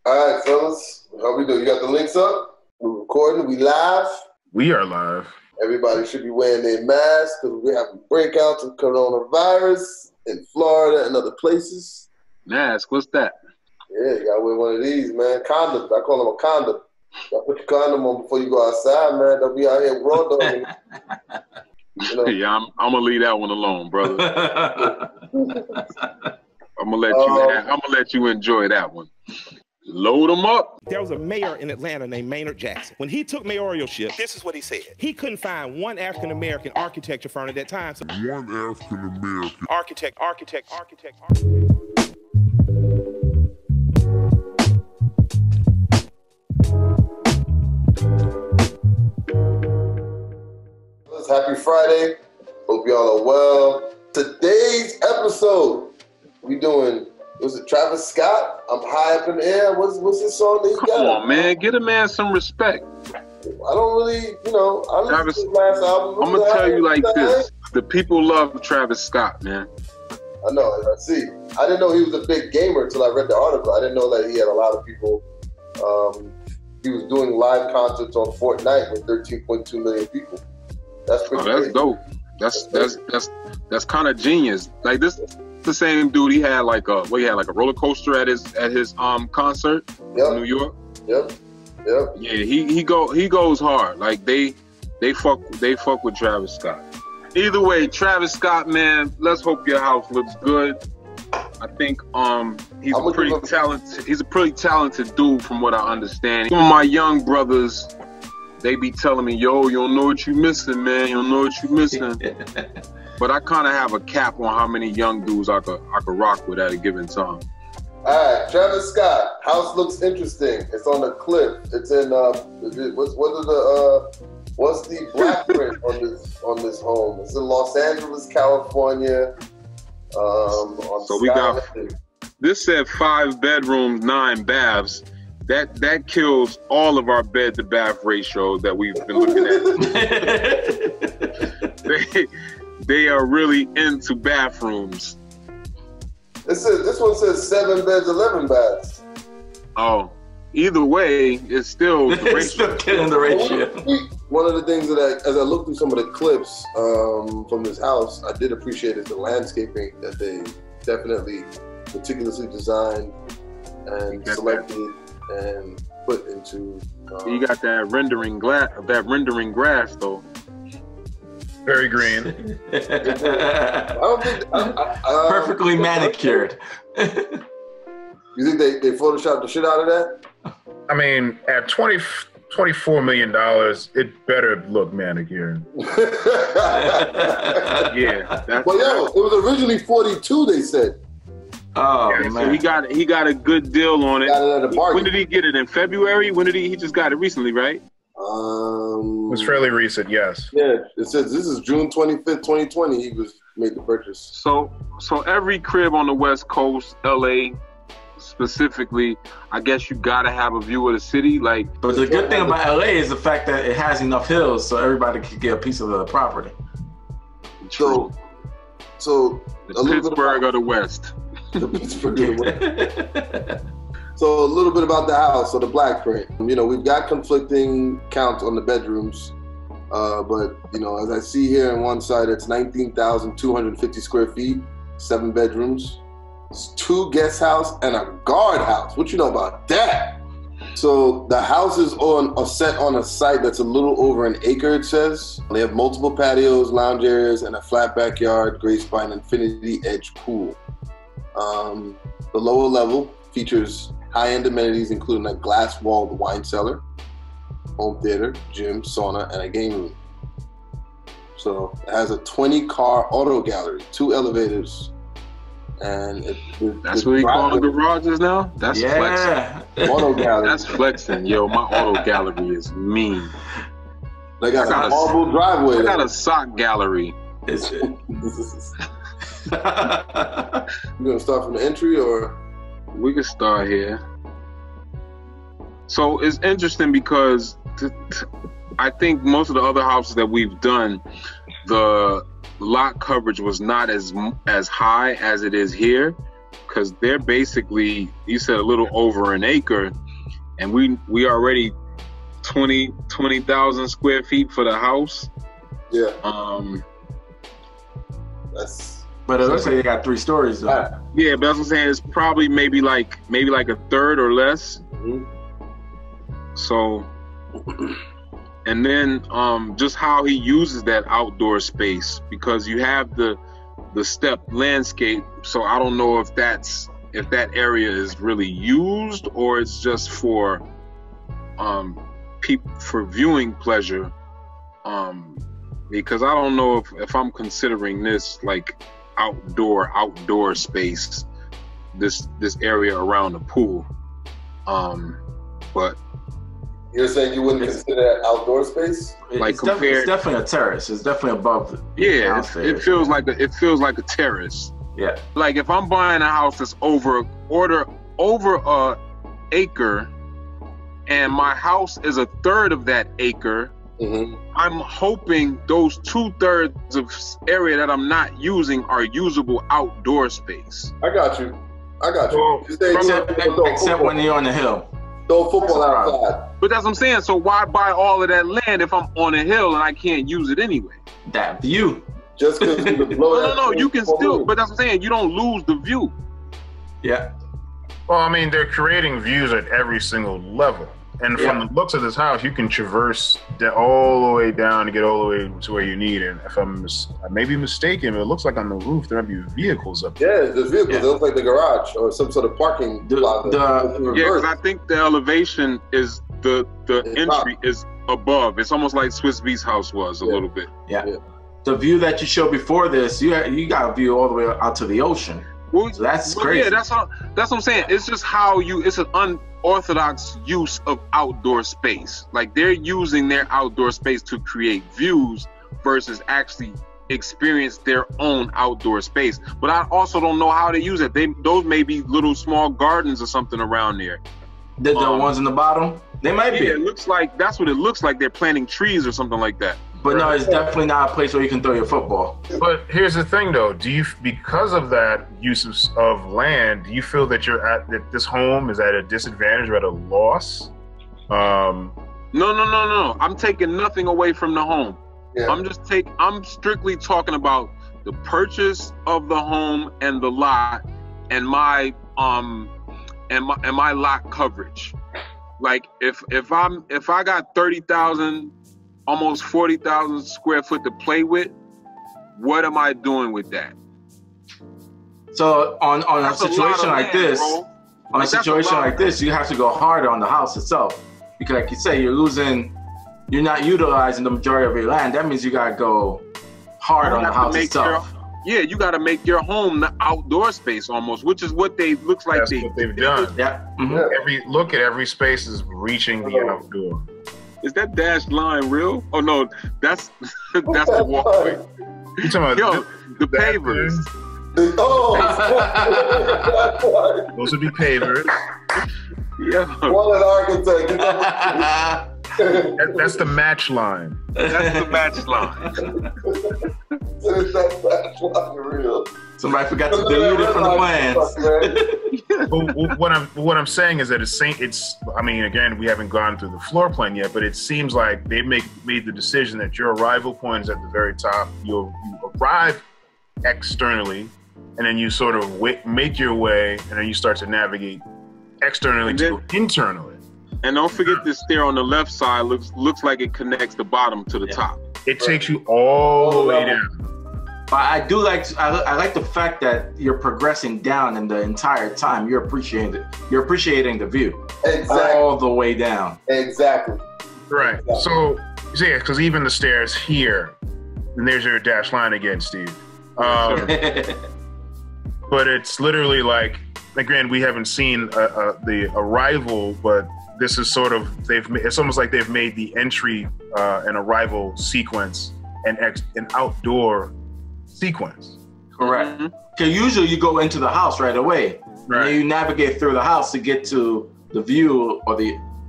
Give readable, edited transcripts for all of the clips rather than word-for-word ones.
All right, fellas. How we doing? You got the links up? We're recording. We live. We are live. Everybody should be wearing their masks because we're having breakouts of coronavirus in Florida and other places. Mask, what's that? Yeah, you gotta wear one of these, man. Condoms. I call them a condom. You gotta put your condom on before you go outside, man. Don't be out here raw dogging. You know? Yeah, I'm gonna leave that one alone, brother. I'm gonna let you enjoy that one. Load them up. There was a mayor in Atlanta named Maynard Jackson. When he took mayoralship, this is what he said. He couldn't find one African-American architecture firm at that time. So one African-American architect. Happy Friday. Hope y'all are well. Today's episode, we doing, was it Travis Scott? I'm high up in the air. What's this song that he got? Come on, man. Get a man some respect. I don't really, I listened to his last album. I'm going to tell you like this. The people love Travis Scott, man. I know. I see. I didn't know he was a big gamer until I read the article. I didn't know that he had a lot of people. He was doing live concerts on Fortnite with 13.2 million people. That's pretty crazy. Dope. That's kind of genius. Like this, the same dude. He had like a roller coaster at his concert in New York. Yep. Yeah, he goes hard. Like they fuck with Travis Scott. Either way, Travis Scott, man. Let's hope your house looks good. I think he's a pretty talented dude from what I understand. Some of my young brothers, they be telling me, yo, you don't know what you missing, man. You don't know what you missing. But I kind of have a cap on how many young dudes I could rock with at a given time. All right, Travis Scott, house looks interesting. It's on the cliff. It's in what's the black print on this home? It's in Los Angeles, California. This said 5 bedrooms, 9 baths. That kills all of our bed to bath ratio that we've been looking at. They are really into bathrooms. This one says 7 beds, 11 baths. Oh, either way, it's still the ratio. It's still killing the ratio. One of the things that as I looked through some of the clips from this house, I did appreciate is the landscaping that they definitely meticulously designed and selected and put into. You got that rendering grass though. Very green. I don't think perfectly manicured. You think they photoshopped the shit out of that? I mean, at $24 million, it better look manicured. Yeah. It was originally 42. They said. Oh yeah, man! So he got a good deal on it. Got it at a bargain. When did he get it? In February? When did he just got it recently, right? It was fairly recent, yes. Yeah, it says this is June 25th, 2020. He made the purchase. So every crib on the West Coast, LA specifically, I guess you gotta have a view of the city. But the good thing about LA is the fact that it has enough hills so everybody can get a piece of the property. True. So the Pittsburgh of the West. The Pittsburgh of the West. So a little bit about the house, so the black print. We've got conflicting counts on the bedrooms, but as I see here on one side, it's 19,250 square feet, 7 bedrooms. It's 2 guest house and a guard house. What you know about that? So the house is set on a site that's a little over an acre, it says. They have multiple patios, lounge areas, and a flat backyard, gray spine, infinity edge pool. The lower level features high-end amenities, including a glass-walled wine cellar, home theater, gym, sauna, and a game room. So it has a 20-car auto gallery, 2 elevators, and that's what you call the garages now? That's flexing. Auto gallery. That's flexing. Yo, my auto gallery is mean. They got a marble driveway. I got a sock gallery. Is it? You gonna start from the entry, or we can start here? So it's interesting because I think most of the other houses that we've done, the lot coverage was not as high as it is here. because they're basically, you said a little over an acre, and we already 20,000 square feet for the house. Yeah. But it looks like they got 3 stories though. Yeah, but that's what I'm saying. It's probably maybe like a third or less. Mm-hmm. So, and then just how he uses that outdoor space, because you have the step landscape. So I don't know if that area is really used or it's just for for viewing pleasure. Because I don't know if I'm considering this like outdoor space, this area around the pool. But you're saying you wouldn't consider that outdoor space? Like it's definitely a terrace. It's definitely above. Yeah, it feels like a terrace. Yeah. Like if I'm buying a house that's over a acre, and my house is a third of that acre, I'm hoping those 2/3 of area that I'm not using are usable outdoor space. I got you. Except when you're on the hill. Throw football outside. But that's what I'm saying. So why buy all of that land if I'm on a hill and I can't use it anyway? That view. Just because you can blow No, you can still. But that's what I'm saying. You don't lose the view. Yeah. Well, I mean, they're creating views at every single level. And from the looks of this house, you can traverse all the way down to get all the way to where you need. And if I may be mistaken, but it looks like on the roof there might be vehicles up there. Yeah, there's vehicles. It looks like the garage or some sort of parking plaza. Yeah, because I think the elevation is the entry is above. It's almost like Swiss Beats house was a little bit. Yeah. The view that you showed before this, you got a view all the way out to the ocean. Well, so that's crazy. Yeah, that's what I'm saying. It's just it's an unorthodox use of outdoor space. Like they're using their outdoor space to create views versus actually experience their own outdoor space. But I also don't know how to use it. Those may be little small gardens or something around there. The ones in the bottom? They might be. It looks like that's what it looks like. They're planting trees or something like that. But no, it's definitely not a place where you can throw your football. But here's the thing, though. Because of that use of land, do you feel that that this home is at a disadvantage or at a loss? No. I'm taking nothing away from the home. Yeah. I'm strictly talking about the purchase of the home and the lot and my lot coverage. Like if I got 30,000, almost 40,000 square foot to play with, what am I doing with that? So on a situation like this, you have to go harder on the house itself. Because like you say, you're not utilizing the majority of your land. That means you gotta go hard on the house itself. You gotta make your home the outdoor space almost, which is what they've done. Yeah. Mm-hmm. Look at every space is reaching the outdoor. Is that dashed line real? Oh no, that's the walkway. You talking about the pavers? Those would be pavers. Yeah. What an architect. That's the match line. That's the match line. Is that match line real? Somebody forgot to delete it from the plans. What I'm saying is that it's. I mean, again, we haven't gone through the floor plan yet, but it seems like they made the decision that your arrival point is at the very top. You arrive externally, and then you sort of make your way, and then you start to navigate externally to internally. And don't forget this stair on the left side looks like it connects the bottom to the top. It takes you all the way down. But I like the fact that you're progressing down, and the entire time you're appreciating the view. Exactly. All the way down. Exactly. Right. Exactly. So yeah, because even the stairs here, and there's your dash line again, Steve. But it's literally like, again, we haven't seen the arrival, but this is sort of it's almost like they've made the entry and arrival sequence an outdoor sequence. Correct. Because usually you go into the house right away. Right. And then you navigate through the house to get to the view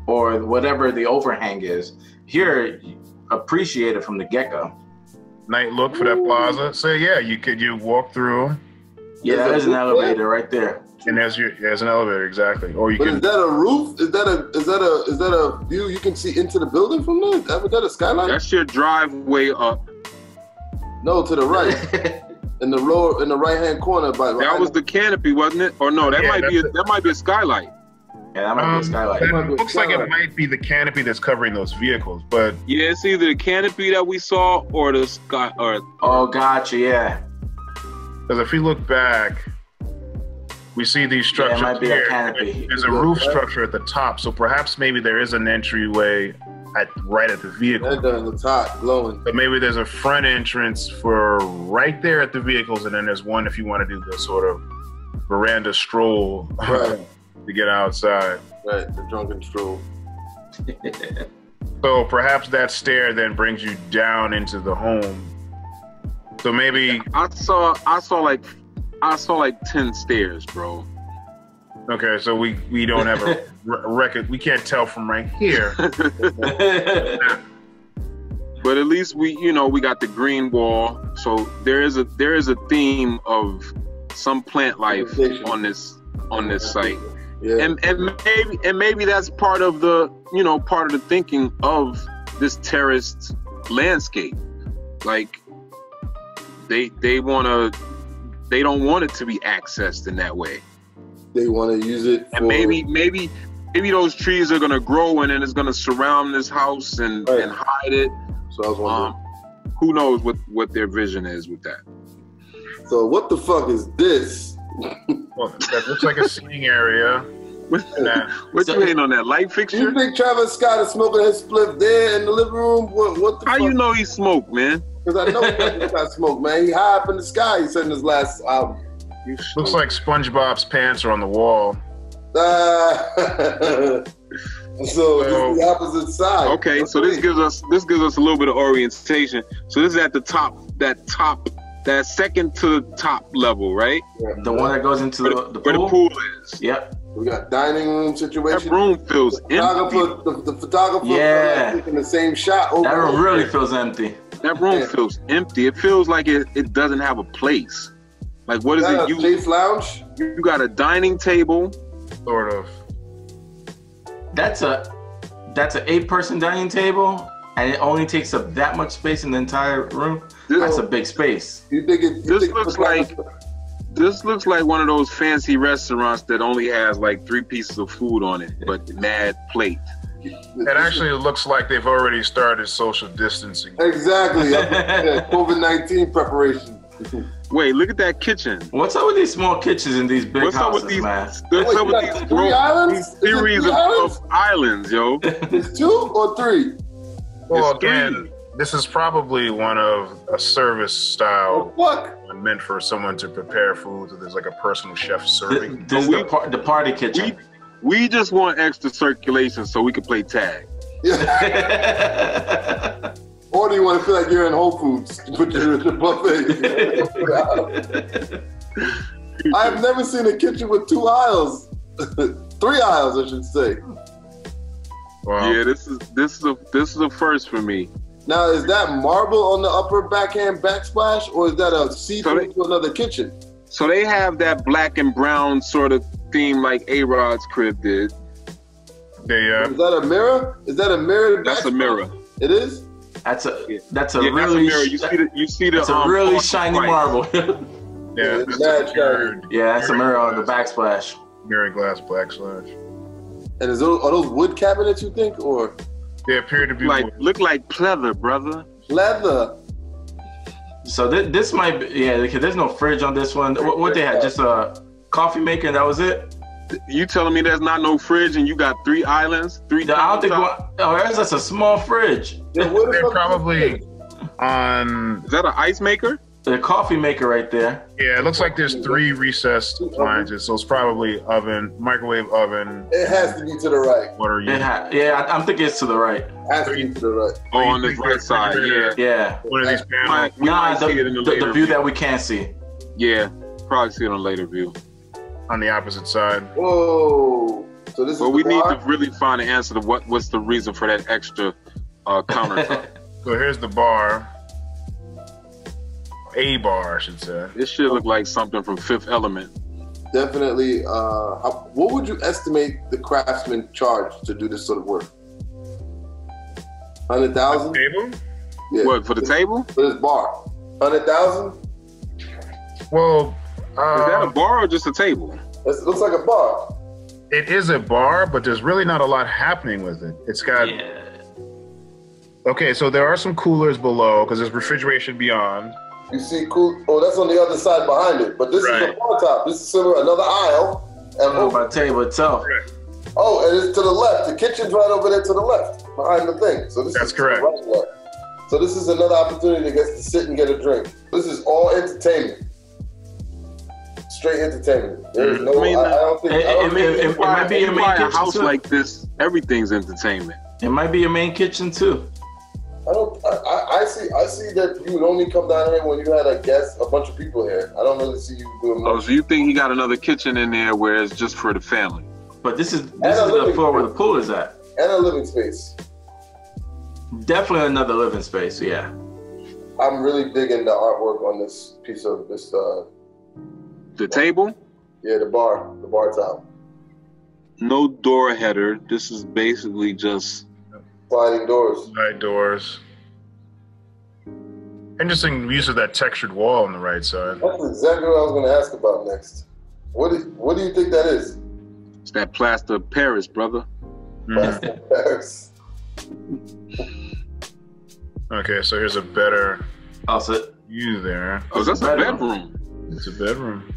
or whatever the overhang is. Here, appreciate it from the get-go. Night look for that plaza. So yeah, you walk through. Yeah, there's an elevator right there. too. And there's an elevator, exactly. Or you but can. Is that a roof? Is that a view you can see into the building from there? Is that a skylight? That's your driveway up. No, to the right. in the right hand corner. That was the canopy, wasn't it? Or no, that might be a skylight. Yeah, that might be a skylight. It looks like it might be the canopy that's covering those vehicles, but yeah, it's either the canopy that we saw or the sky. Oh, gotcha. Yeah. Because if we look back, we see these structures. Yeah, it might be here. a canopy. There's a roof structure at the top, so perhaps maybe there is an entryway right at the vehicle. At the top, glowing. But maybe there's a front entrance for right there at the vehicles, and then there's one if you want to do the sort of veranda stroll to get outside. Right, the drunken stroll. So perhaps that stair then brings you down into the home. So maybe I saw like 10 stairs, bro. okay. So we don't have a record. We can't tell from right here. But at least we got the green wall. So there is a theme of some plant life on this site. Yeah. And maybe that's part of the thinking of this terraced landscape. Like they don't want it to be accessed in that way. They want to use it for... And maybe those trees are gonna grow and then it's gonna surround this house and hide it. So I was wondering. Who knows what their vision is with that. So what the fuck is this? Well, that looks like a seating area. What you hating on that light fixture? You think Travis Scott is smoking his spliff there in the living room? What the How fuck? you know he smoked, man? Because I know Travis Scott smoked, man. He high up in the sky, he said in his last album. Looks like SpongeBob's pants are on the wall. So this is the opposite side. Okay, so this gives us a little bit of orientation. So this is at the top, that second to the top level, right? The one that goes into the pool? Where the pool is. Yep. We got dining room situation. That room feels empty. The photographer taking the same shot. That room really feels empty. That room feels empty. It feels like it doesn't have a place. Like what is it? Chase Lounge? You got a dining table. Sort of. That's an 8-person dining table, and it only takes up that much space in the entire room. That's a big space. You think it? This looks like one of those fancy restaurants that only has like 3 pieces of food on it, but mad plate. It actually looks like they've already started social distancing. Exactly. COVID-19 preparation. Wait, look at that kitchen. What's up with these small kitchens in these big houses, man? What's up with these series of islands, yo? It's 2 or 3? Well, again, this is probably one of a service style. Meant for someone to prepare food. So there's like a personal chef serving. This is the party kitchen. We just want extra circulation so we can play tag. Or do you want to feel like you're in Whole Foods? Put you in the buffet. I've never seen a kitchen with 2 aisles. 3 aisles, I should say. Wow. Yeah, this is a first for me. Now, is that marble on the upper backhand backsplash, or is that a see-through to another kitchen? So they have that black and brown sort of theme like A-Rod's crib did. Yeah. Is that a mirror? Is that a mirror? That's a mirror. It is? That's a really that's a mirror. You see the a really shiny marble. Yeah, that's a mirror on the backsplash. Mirror glass backsplash. And are those wood cabinets, you think, or? They appear to be look like pleather, brother. Leather. So this might be, because there's no fridge on this one. What they had? Just a coffee maker, and that was it? You telling me there's not no fridge and you got 3 islands? I don't think. That's a small fridge. They're probably on. Is that an ice maker? The coffee maker right there. Yeah, it looks like there's 3 recessed appliances, so it's probably oven, microwave oven. It has to be to the right. What are you? I'm thinking it's to the right. It has to be to the right. Oh, on the right side, yeah. One of these panels. We might see it in the later the view that we can't see. Yeah, probably see it on a later view. On the opposite side. Whoa. So this is we need to really find an answer to what's the reason for that extra countertop. So here's the bar. A bar, I should say. This should look like something from Fifth Element. definitely. What would you estimate the craftsman charge to do this sort of work? 100,000. Table? Yeah. What, for the table? For this bar, 100,000. Well, Is that a bar or just a table? It looks like a bar. it is a bar, but there's really not a lot happening with it. It's got. Yeah. Okay, so there are some coolers below because there's refrigeration beyond. You see, cool. Oh, that's on the other side behind it. But this is the bar top. This is similar, another aisle. And By the table itself. Correct. oh, and it's to the left. The kitchen's right over there to the left, behind the thing. So this That's is correct. Right there. So this is another opportunity to get to sit and get a drink. This is all entertainment. Straight entertainment. There's no. I don't think. It might be your main a kitchen house too. like this, everything's entertainment. It might be your main kitchen too. I see that you would only come down here when you had a guest, a bunch of people here. I don't really see you doing much. Oh, so you think he got another kitchen in there where it's just for the family? But this is the floor where the pool is at. And a living space. Definitely another living space. Yeah. I'm really digging the artwork on this piece of this. The table? Yeah, the bar top. No door header. This is basically just Sliding doors. Side doors. Interesting use of that textured wall on the right side. That's exactly what I was going to ask about next. What do you think that is? it's that plaster of Paris, brother. Plaster of Paris. Okay, so here's a better view there. Oh, that's a bedroom. It's a bedroom.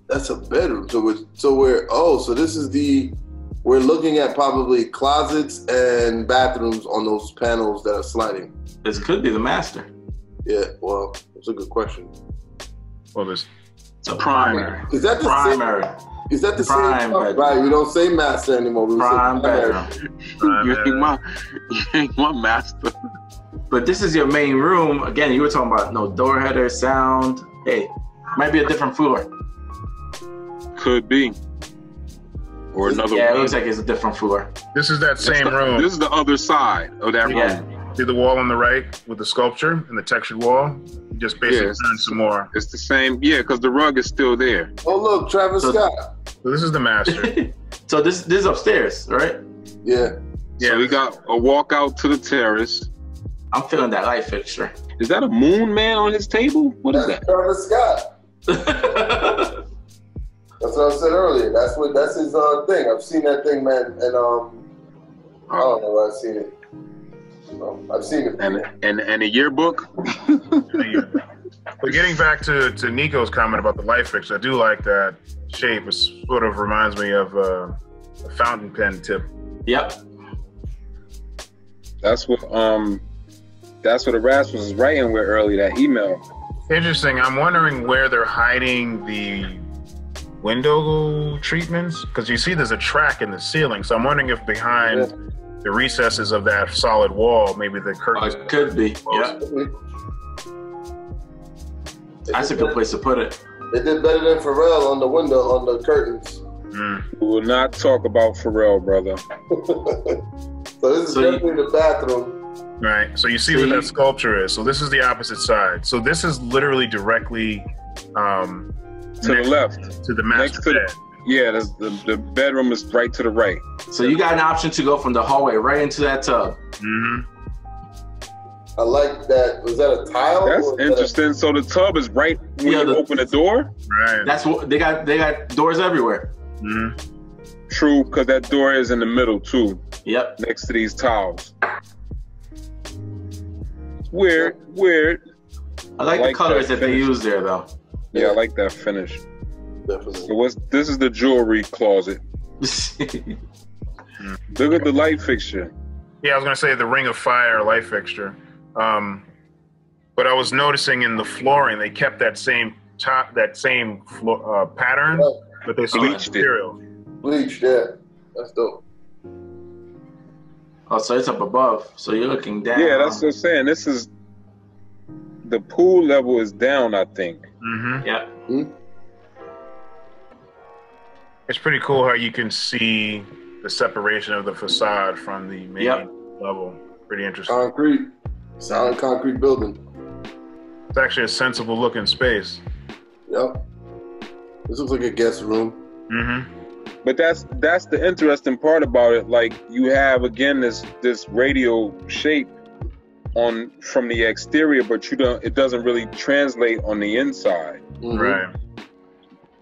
That's a bedroom. So this is we're looking at probably closets and bathrooms on those panels that are sliding. This could be the master. Yeah, well, that's a good question. Well, It's a primary. Is that the primary? Is that the Prime same? bedroom. Right, we don't say master anymore. We Prime say bedroom. You ain't my master. But this is your main room. Again, you were talking about no door header, sound. Hey, might be a different floor. Could be. Or another Yeah, it room. looks like it's a different floor. this is that same room. This is the other side of that Yeah. room. See the wall on the right with the sculpture and the textured wall? You just basically turn some more. It's the same, because the rug is still there. Oh, look, Travis Scott. So this is the master. So this is upstairs, right? Yeah. So we got a walk out to the terrace. I'm feeling that light fixture. Is that a moon man on his table? What is that? Travis Scott. That's what I said earlier. That's his thing. I've seen that thing, man, and I don't know where I've seen it. I've seen it. And a yearbook. But getting back to Nico's comment about the light fixture, I do like that shape. It sort of reminds me of a fountain pen tip. Yep. That's what Erasmus was writing with earlier, that email. Interesting. I'm wondering where they're hiding the window treatments, because you see there's a track in the ceiling. So I'm wondering if behind the recesses of that solid wall, maybe the curtains. It could be. Yeah. That's a good place to put it. They did better than Pharrell on the window, on the curtains. We will not talk about Pharrell, brother. So this is definitely the bathroom. Right. So you see where that sculpture is. So this is the opposite side. So this is literally directly to the left. to the master bed. The bedroom is right to the right. So you got an option to go from the hallway right into that tub. Mm-hmm. I like that. Was that a tile? That's interesting. So the tub is right when you open the door? Right. That's what they got doors everywhere. Mm-hmm. True, because that door is in the middle too. Yep. Next to these tiles. Weird. I like the colors that they use there though. Yeah, I like that finish. Definitely. So this is the jewelry closet. Look at the light fixture. Yeah, I was gonna say the Ring of Fire light fixture, but I was noticing in the flooring they kept that same pattern, but they switched material. Bleached, yeah. That's dope. Oh, so it's up above. So you're looking down. Yeah, that's what I'm saying. This is the pool level is down, I think. Mm-hmm. Yeah. Hmm? It's pretty cool how you can see the separation of the facade from the main level. Pretty interesting. Concrete. Solid concrete building. It's actually a sensible looking space. Yep. This looks like a guest room. Mm-hmm. But that's the interesting part about it. Like, you have again this radial shape from the exterior, but it doesn't really translate on the inside. Mm-hmm. Right.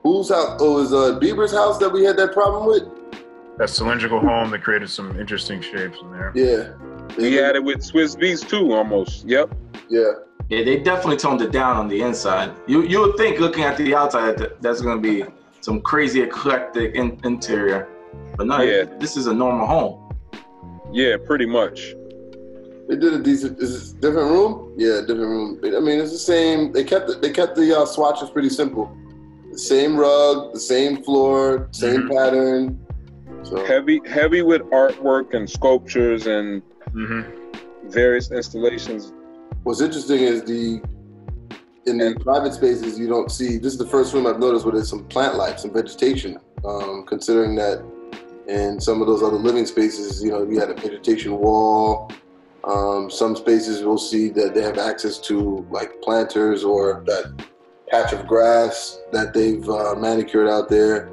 Whose house? Oh, is Bieber's house that we had that problem with? That cylindrical home that created some interesting shapes in there. Yeah. He had it with Swiss Beats too, almost. Yep. Yeah. Yeah, they definitely toned it down on the inside. You would think, looking at the outside, that's going to be some crazy eclectic interior, but no, this is a normal home. Yeah, pretty much. They did a decent. Is this a different room? Yeah, different room. I mean, it's the same. They kept the swatches pretty simple. The same rug, the same floor, same pattern. So Heavy with artwork and sculptures and various installations. What's interesting is in the private spaces, you don't see. This is the first room I've noticed where there's some plant life, some vegetation. Considering that in some of those other living spaces, you had a vegetation wall. Some spaces we'll see that they have access to like planters or that patch of grass that they've manicured out there.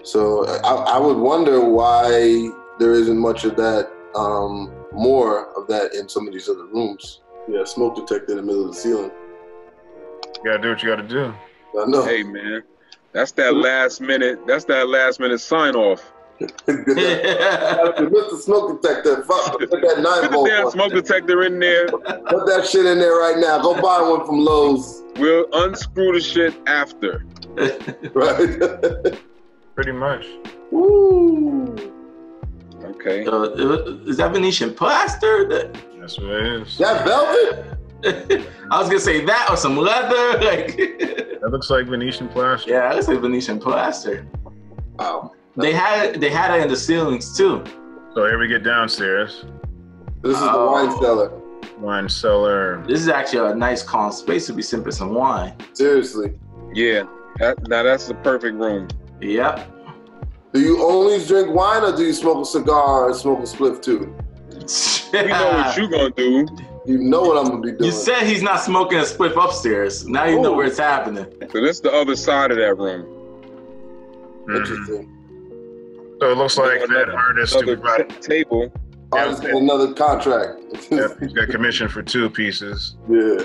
So I would wonder why there isn't much of that, more of that in some of these other rooms. Yeah, smoke detector in the middle of the ceiling. You gotta do what you gotta do. I know. Hey man, that's that last minute sign off. Mr. Smoke Detector, put that 9-volt. Put the damn smoke detector in there. Put that shit in there right now. Go buy one from Lowe's. We'll unscrew the shit after. Right. Pretty much. Woo. Okay. Is that Venetian plaster? That's what it is. That velvet? I was gonna say that or some leather. Like That looks like Venetian plaster. yeah, that looks like Venetian plaster. Wow. They had it in the ceilings too. So here we get downstairs. This is the wine cellar. Wine cellar. This is actually a nice calm space to be sipping some wine. Seriously. Yeah. Now that's the perfect room. Yep. Do you only drink wine or do you smoke a cigar or smoke a spliff too? We know what you gonna do. You know what I'm gonna be doing. You said he's not smoking a spliff upstairs. Now you know where it's happening. So this is the other side of that room. Interesting. So it looks like that artist who brought table. Artist got another contract. he's got commission for 2 pieces. Yeah.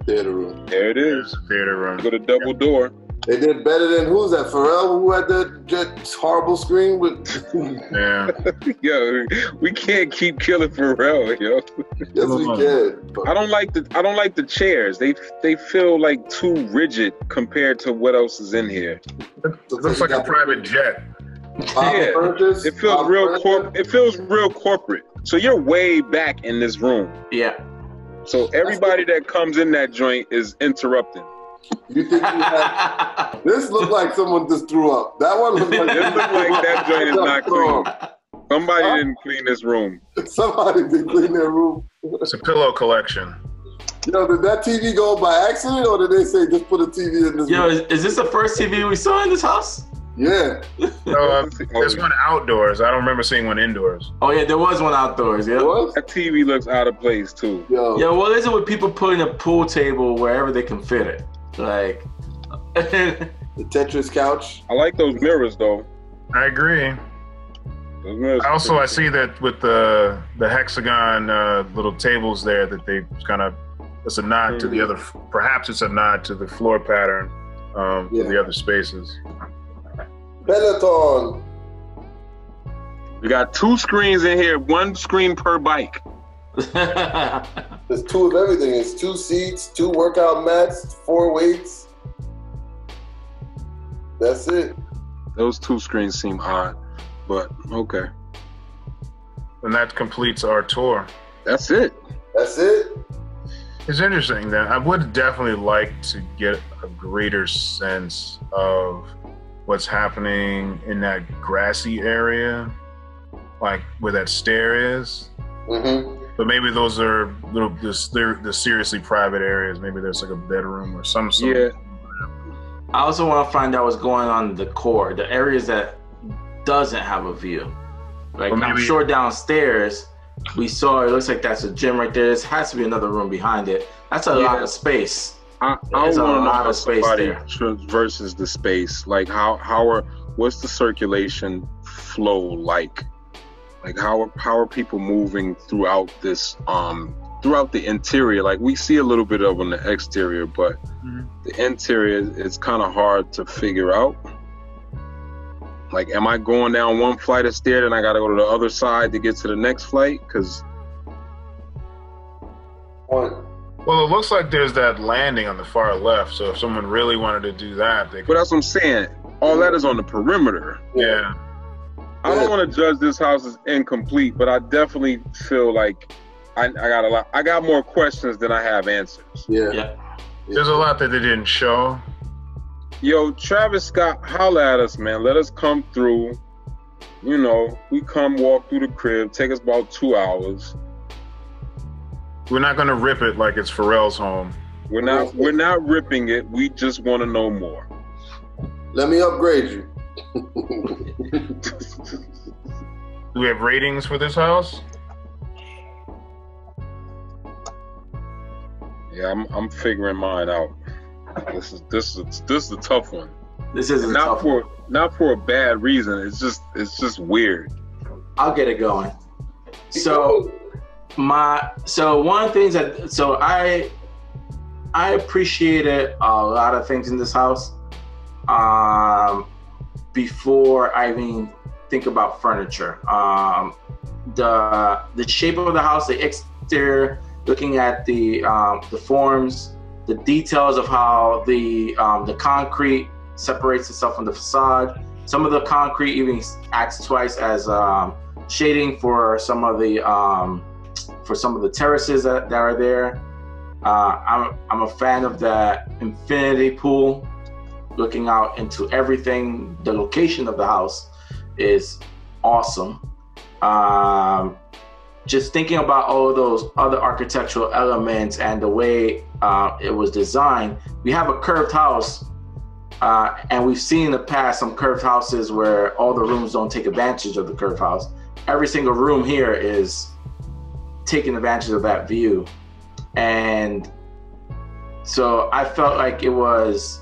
Theater room. There it is. There's a theater room. Go to double door. They did better than who's that? Pharrell, who had that horrible screen with. Yeah. Yo, we can't keep killing Pharrell, yo. Yes, we can. I don't like the chairs. They feel like too rigid compared to what else is in here. It looks like a private jet. Yeah, it feels real corporate. So you're way back in this room. Yeah. So everybody that comes in that joint is interrupting. You think you had... This looked like someone just threw up. That one looked like... This looked like that joint is not clean. Somebody didn't clean this room. Somebody didn't clean their room. It's a pillow collection. Yo, did that TV go by accident or did they say just put a TV in this Yo, room? is this the first TV we saw in this house? Yeah. There's one outdoors. I don't remember seeing one indoors. Oh yeah, there was one outdoors. Yeah. That TV looks out of place too. Yo, what is it with people putting a pool table wherever they can fit it? Like the Tetris couch. I like those mirrors though. I agree. Those mirrors I see that with the hexagon little tables there that they kind of, it's a nod to the other, perhaps it's a nod to the floor pattern for the other spaces. Peloton. We got 2 screens in here, 1 screen per bike. There's 2 of everything. It's 2 seats, 2 workout mats, 4 weights. That's it. Those 2 screens seem odd, but okay. And that completes our tour. That's it. That's it. It's interesting that I would definitely like to get a greater sense of what's happening in that grassy area, like where that stair is. Mm-hmm. But maybe those are the seriously private areas. Maybe there's like a bedroom or some sort. Yeah. I also want to find out what's going on in the core, the areas that doesn't have a view. Like I'm sure downstairs we saw, it looks like that's a gym right there. There has to be another room behind it. That's a lot of space. I There's a want to know lot how of space somebody there. versus the space. Like what's the circulation flow like? Like how are people moving throughout this throughout the interior? Like we see a little bit of on the exterior, but the interior it's kind of hard to figure out. Like, am I going down one flight of stairs and I got to go to the other side to get to the next flight? Because Well, Well, it looks like there's that landing on the far left. So if someone really wanted to do that, they could. but that's what I'm saying. All that is on the perimeter. Yeah. I don't want to judge this house as incomplete, but I definitely feel like I got more questions than I have answers. Yeah. There's a lot that they didn't show. Yo, Travis Scott, holla at us, man. Let us come through. You know, we come walk through the crib. Take us about 2 hours. We're not gonna rip it like it's Pharrell's home. We're not ripping it. We just want to know more. let me upgrade you. Do we have ratings for this house? Yeah, I'm figuring mine out. This is a tough one. This is a tough one. Not for a bad reason. It's just weird. I'll get it going. So one of the things I appreciated a lot of things in this house before I even think about furniture. The shape of the house, the exterior, looking at the forms, the details of how the concrete separates itself from the facade. Some of the concrete even acts twice as shading for some of the terraces that are there. I'm a fan of that infinity pool, looking out into everything. The location of the house is awesome. Just thinking about all of those other architectural elements and the way it was designed. We have a curved house, and we've seen in the past some curved houses where all the rooms don't take advantage of the curved house. Every single room here is taking advantage of that view. And so I felt like it was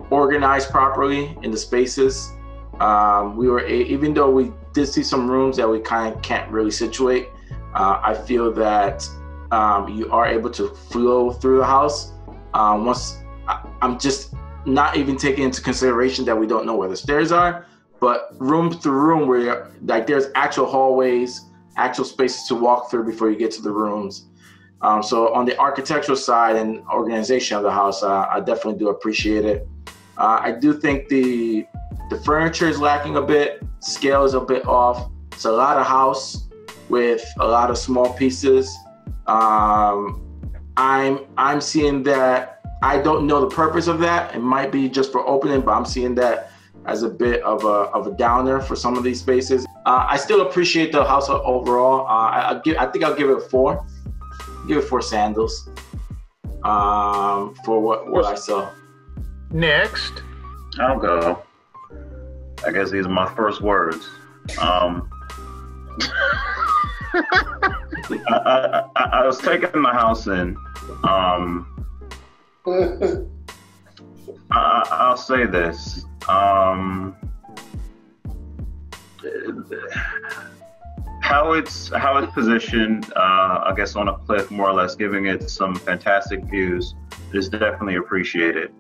organized properly in the spaces. Even though we did see some rooms that we kind of can't really situate, I feel that you are able to flow through the house. I'm just not even taking into consideration that we don't know where the stairs are, but room through room where like there's actual hallways, actual spaces to walk through before you get to the rooms. So on the architectural side and organization of the house, I definitely do appreciate it. I do think the furniture is lacking a bit. Scale is a bit off. It's a lot of house with a lot of small pieces. I'm seeing that. I don't know the purpose of that. It might be just for opening, but I'm seeing that as a bit of a downer for some of these spaces. I still appreciate the house overall. I think I'll give it a 4. Give it 4 sandals for what I saw. Next. I'll go. I guess these are my first words. I was taking the house in. I'll say this. How it's positioned, I guess on a cliff, more or less, giving it some fantastic views, is definitely appreciated.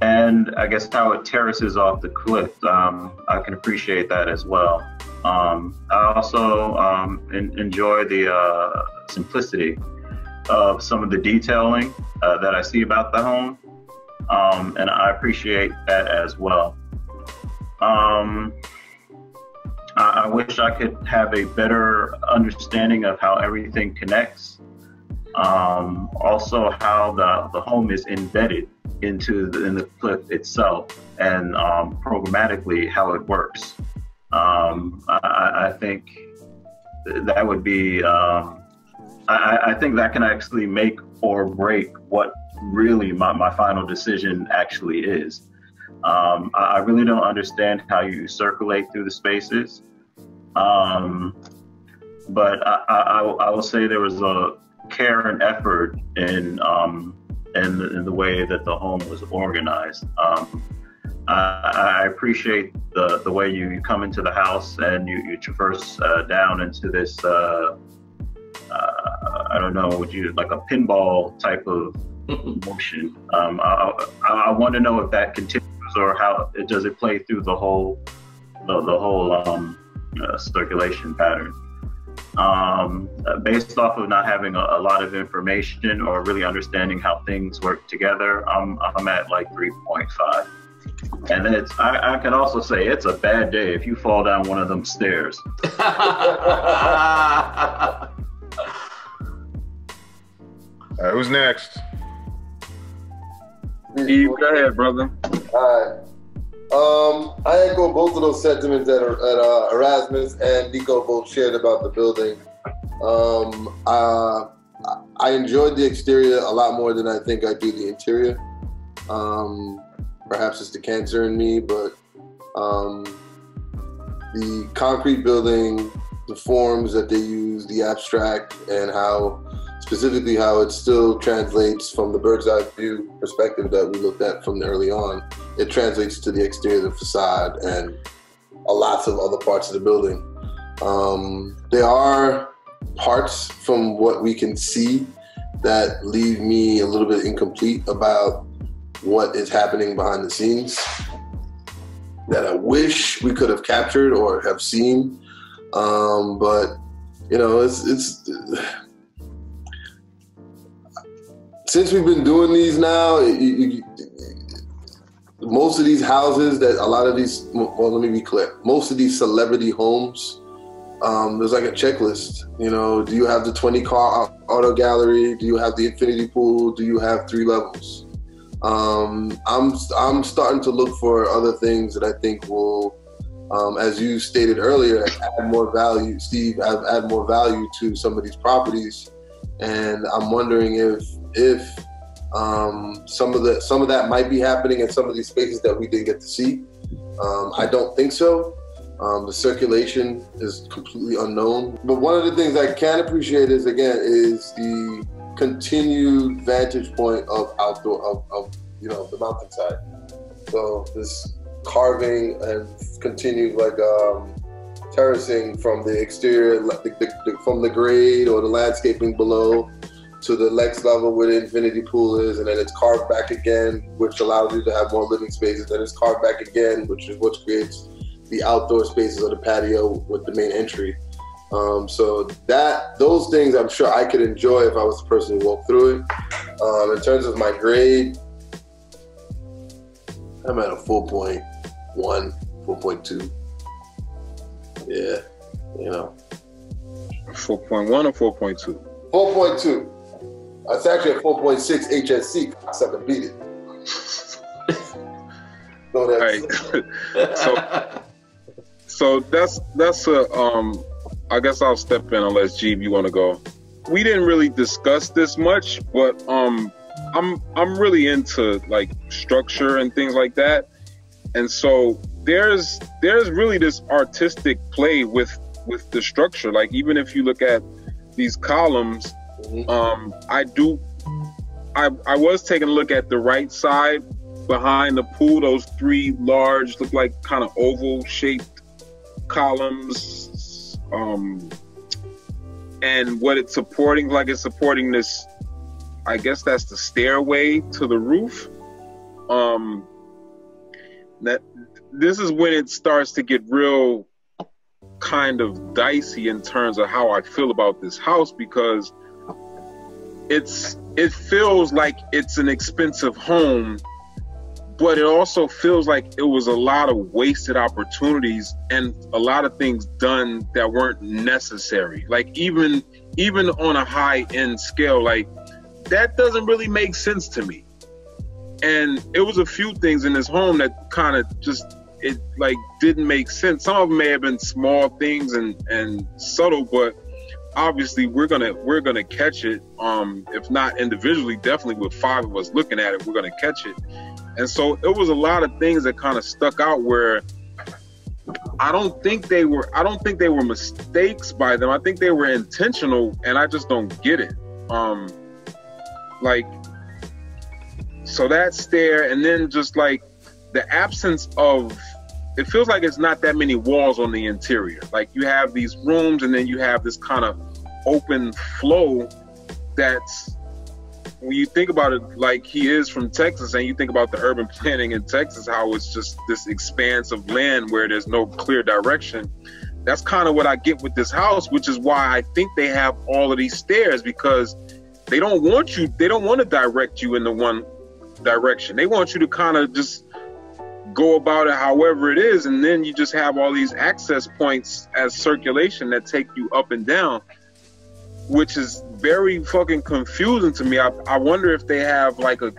And I guess how it terraces off the cliff, I can appreciate that as well. I also enjoy the simplicity of some of the detailing that I see about the home, and I appreciate that as well. I wish I could have a better understanding of how everything connects. Also how the home is embedded in the cliff itself, and programmatically how it works. I think that would be, I think that can actually make or break what really my final decision actually is. I really don't understand how you circulate through the spaces. but I will say there was a care and effort in the way that the home was organized. I appreciate the way you come into the house and you traverse down into this. I don't know, would you like a pinball type of motion? I want to know if that continues or how does it play through the whole circulation pattern. Based off of not having a lot of information or really understanding how things work together, I'm at like 3.5. And then I can also say it's a bad day if you fall down one of them stairs. Who's next? Eve, go ahead, brother. All right. I echo both of those sentiments that Erasmus and Nico both shared about the building. I enjoyed the exterior a lot more than I think I do the interior. Perhaps it's the cancer in me, but the concrete building, the forms that they use, the abstract, and how specifically how it still translates from the bird's eye view perspective that we looked at from early on. It translates to the exterior, the facade, and lots of other parts of the building. There are parts from what we can see that leave me a little bit incomplete about what is happening behind the scenes that I wish we could have captured or have seen. But you know, it's since we've been doing these now, most of these houses that a lot of these, well, let me be clear, most of these celebrity homes, there's like a checklist. You know, do you have the 20-car auto gallery? Do you have the infinity pool? Do you have 3 levels? I'm starting to look for other things that I think will, as you stated earlier, add more value. Steve, add more value to some of these properties, and I'm wondering if some of that might be happening in some of these spaces that we didn't get to see. I don't think so. The circulation is completely unknown. But one of the things I can appreciate is the continued vantage point of outdoor of the mountainside. So this carving and continued terracing from the exterior, from the grade or the landscaping below to the next level where the infinity pool is, and then it's carved back again, which allows you to have more living spaces. Then it's carved back again, which is what creates the outdoor spaces of the patio with the main entry. So those things I'm sure I could enjoy if I was the person who walked through it. In terms of my grade, I'm at a 4.1, 4.2. Yeah, 4.1 or 4.2? 4.2. It's actually a 4.6 HSC. Sucker beat it. So that's a I guess I'll step in unless Jeeb, you want to go. We didn't really discuss this much, but I'm really into like structure and things like that, and so there's really this artistic play with the structure. Like even if you look at these columns, I was taking a look at the right side behind the pool. Those 3 large, look like kind of oval shaped columns, and what it's supporting, like it's supporting this, I guess that's the stairway to the roof. That this is when it starts to get real kind of dicey in terms of how I feel about this house, because it feels like it's an expensive home, but it also feels like it was a lot of wasted opportunities and a lot of things done that weren't necessary. Like even on a high-end scale, like that doesn't really make sense to me. And it was a few things in this home that kind of just, it like didn't make sense. Some of them may have been small things and subtle, but obviously we're gonna catch it. If not individually, definitely with 5 of us looking at it, we're gonna catch it. And so it was a lot of things that kind of stuck out where I don't think they were mistakes by them. I think they were intentional, and I just don't get it. Like, so that's there, and then just like the absence of, it feels like it's not that many walls on the interior. Like you have these rooms, and then you have this kind of open flow that's, when you think about it, like he is from Texas, and you think about the urban planning in Texas, how it's just this expanse of land where there's no clear direction. That's kind of what I get with this house, which is why I think they have all of these stairs, because they don't want to direct you in the one direction. They want you to kind of just go about it however it is, and then you just have all these access points as circulation that take you up and down, which is very fucking confusing to me. I wonder if they have like a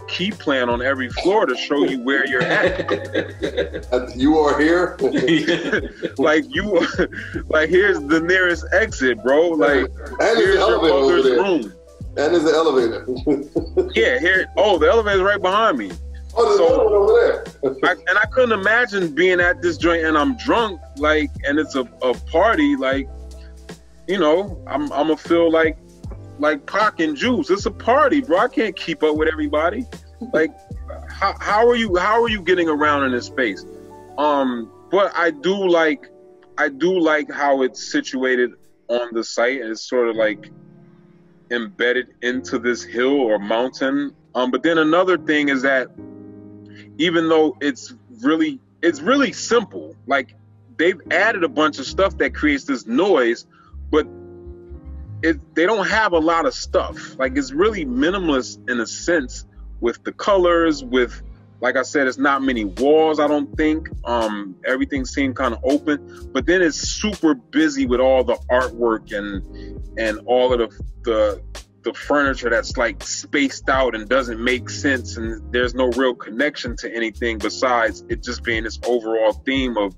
key plan on every floor to show you where you're at. You are here. Like here's the nearest exit, bro. Like, and here's your mother's room. And there's the elevator. Yeah, here. Oh, the elevator's right behind me. Oh, there's another one over there. And I couldn't imagine being at this joint and I'm drunk, like, and it's a party, like, you know, I'm gonna feel like Pac and Juice. It's a party, bro. I can't keep up with everybody. Like, how are you getting around in this space? But I do like how it's situated on the site, and it's sort of like embedded into this hill or mountain. But then another thing is that even though it's really simple, like they've added a bunch of stuff that creates this noise, but they don't have a lot of stuff. Like, it's really minimalist in a sense with the colors, with, like I said, it's not many walls, I don't think. Everything seemed kind of open, but then it's super busy with all the artwork and all of the furniture that's like spaced out and doesn't make sense, and there's no real connection to anything besides it just being this overall theme of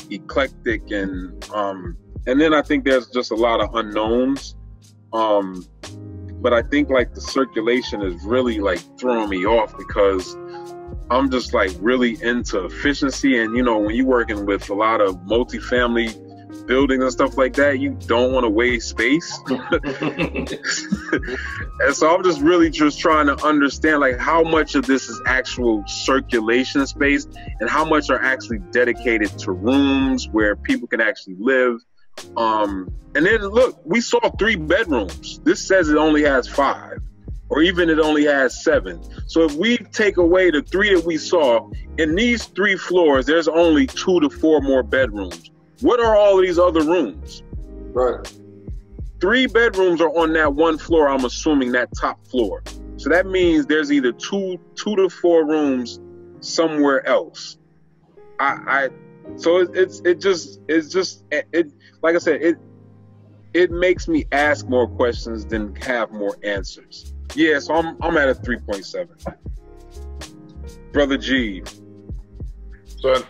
eclectic, and then I think there's just a lot of unknowns. But I think like the circulation is really like throwing me off, because I'm just like really into efficiency, and you know, when you're working with a lot of multifamily buildings and stuff like that, you don't want to waste space. And so I'm just really just trying to understand like how much of this is actual circulation space and how much are actually dedicated to rooms where people can actually live. And then look, we saw 3 bedrooms. This says it only has 5, or even it only has 7. So if we take away the 3 that we saw, in these 3 floors, there's only 2 to 4 more bedrooms. What are all of these other rooms? Right. 3 bedrooms are on that one floor, I'm assuming, that top floor. So that means there's either 2 to 4 rooms somewhere else. So it's just like I said, it makes me ask more questions than have more answers. Yeah, so I'm at a 3.7. Brother G. So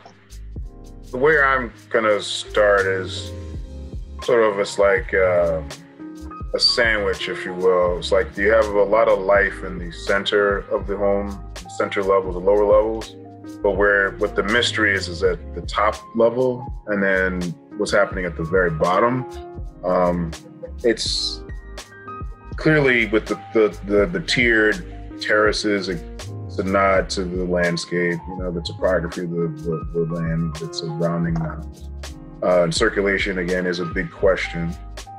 the way I'm gonna start is sort of, it's like a sandwich, if you will. It's like you have a lot of life in the center of the home, the center levels, the lower levels, but what the mystery is at the top level, and then what's happening at the very bottom. It's clearly with the tiered terraces, it's a nod to the landscape, you know, the topography of the land that's surrounding the house. And circulation, again, is a big question.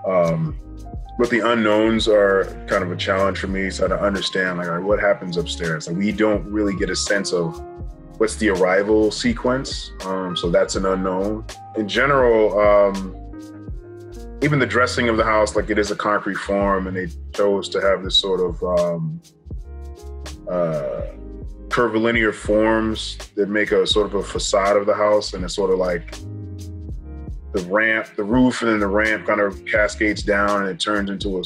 But the unknowns are kind of a challenge for me, so to understand, like, all right, what happens upstairs? Like, we don't really get a sense of what's the arrival sequence, so that's an unknown. In general, even the dressing of the house, like, it is a concrete form, and they chose to have this sort of curvilinear forms that make a sort of a facade of the house, and it's sort of like the ramp, the roof, and then the ramp kind of cascades down, and it turns into a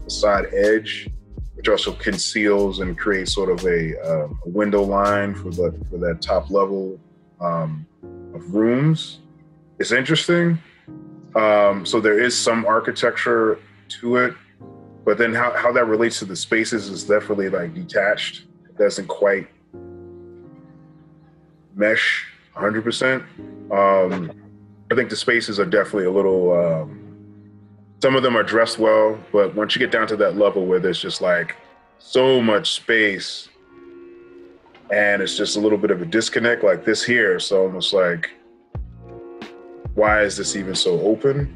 facade edge, which also conceals and creates sort of a window line for that top level of rooms. It's interesting. So there is some architecture to it, but then how that relates to the spaces is definitely like detached. It doesn't quite mesh 100%. I think the spaces are definitely a little, some of them are dressed well, but once you get down to that level where there's just like so much space and it's just a little bit of a disconnect like this here. So almost like, why is this even so open?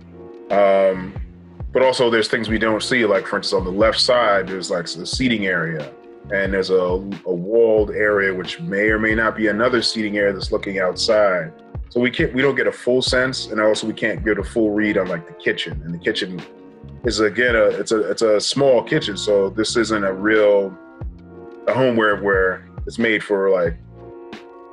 But also there's things we don't see. Like for instance, on the left side, there's like the seating area and there's a walled area, which may or may not be another seating area that's looking outside. So we don't get a full sense. And also we can't get a full read on like the kitchen. And the kitchen is again, it's a small kitchen. So this isn't a home where it's made for like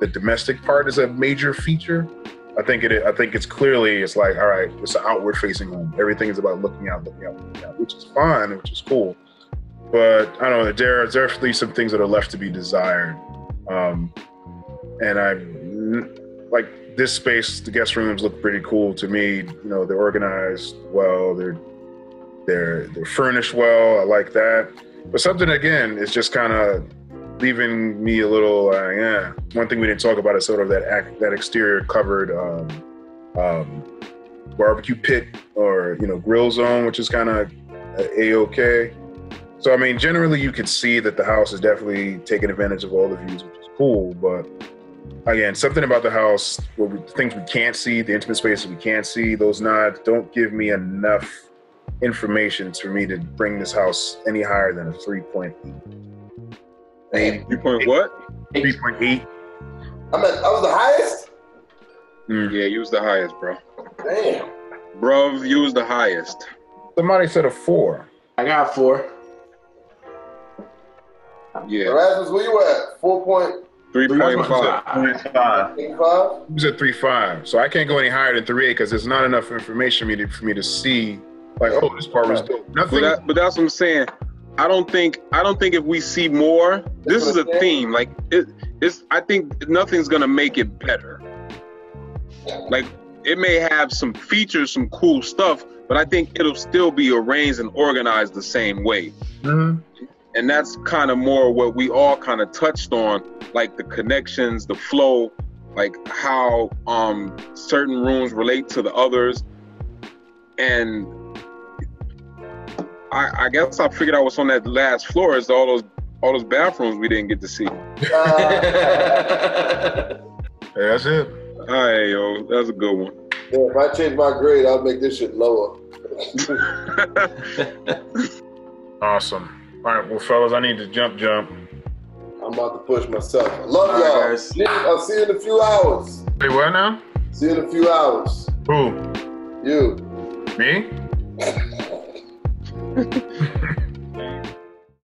the domestic part is a major feature. I think it's clearly, it's like, all right, it's an outward facing home. Everything is about looking out, which is fine, which is cool. But I don't know, there's definitely some things that are left to be desired. And I like this space, the guest rooms look pretty cool to me. You know, they're organized well, they're furnished well. I like that. But something again is just kind of leaving me a little, One thing we didn't talk about is sort of that exterior covered barbecue pit or, grill zone, which is kind of A-okay. So, I mean, generally you could see that the house is definitely taking advantage of all the views, which is cool. But again, something about the house, things we can't see, the intimate spaces we can't see, those nods don't give me enough information for me to bring this house any higher than a 3.8. 3 point what? 3.8. I was the highest? Yeah, you was the highest, bro. Damn. Bro, you was the highest. Somebody said a 4. I got 4. Yeah. Erasmus, where you at? 4.3. 3.5. 3.5. 3.5? He was at 3.5. So I can't go any higher than 3.8 because there's not enough information for me to see, like, oh, this part was dope. Nothing. But that's what I'm saying. I don't think if we see more, this is a theme. Like I think nothing's gonna make it better. Like it may have some features, some cool stuff, but I think it'll still be arranged and organized the same way. Mm-hmm. And that's kind of more what we all kind of touched on, like the connections, the flow, like how certain rooms relate to the others. And I guess I figured out what's on that last floor is all those bathrooms we didn't get to see. Hey, that's it. All right, yo, that's a good one. Yeah, if I change my grade, I'll make this shit lower. Awesome. All right, well, fellas, I need to jump. I'm about to push myself. I love All y'all. right, guys. I'll see you in a few hours. Hey, what now? See you in a few hours. Who? You. Me?